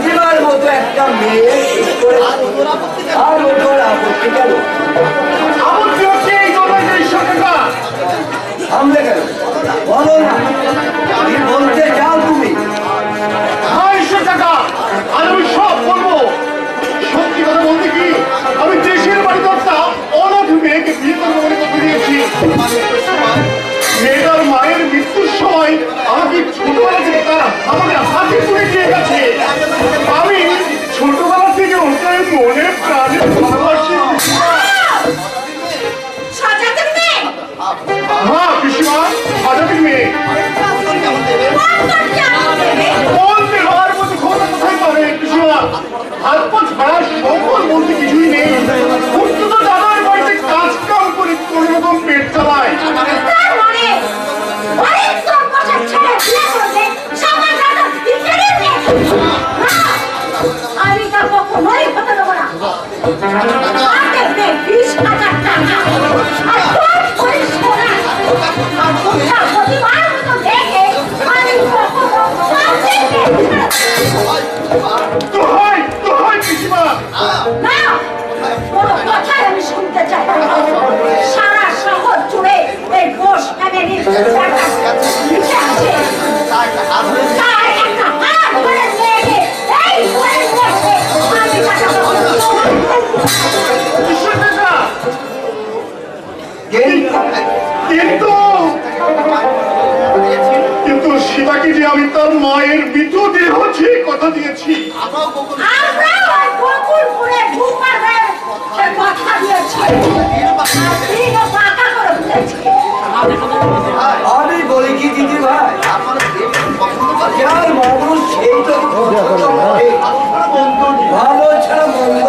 জীবনের মতো একটা মেয়ে আর ওর আপত্তি কেন? আপত্তি হচ্ছে এই সামনে কেন বলো না, কি বলতে চাও তুমি? আমি সব বলবো। সত্যি কথা বলতে কি, আমি দেশের বাড়িতে একটা অনাথ মেয়েকে বিয়ে করবো বলে কথা দিয়েছি। মেয়েটার মায়ের মৃত্যুর সময় আমাকে ছোটবেলা থেকে তারা আমাকে হাতে তুলে দিয়ে গেছে। আমি ছোটবেলা থেকে ওকে মনে প্রাণে ভালোবাসি। হ্যাঁ পিসিমা, সাজাতির মেয়ে। বলতে হওয়ার মতো কথা কোথায় পাবে পিসিমা? হাত পা ছাড়া সকল বলতে কিছুই নেই। উঠতে তো দাদার বাড়িতে কাজ কাম করে কোনো রকম পেট চালায়। আমি তা কখনোই হতে দেবো না। আমি শুনতে চাই সারা শহর জুড়ে এই ঘোষ ফ্যামিলির কিন্তু সীতাকে যে আমি তার মায়ের মৃত দেহ হচ্ছে কথা দিয়েছি। আমি বলি কি দিদি ভাই, যার মানুষ সেই তো ভালো ছাড়া মন্দ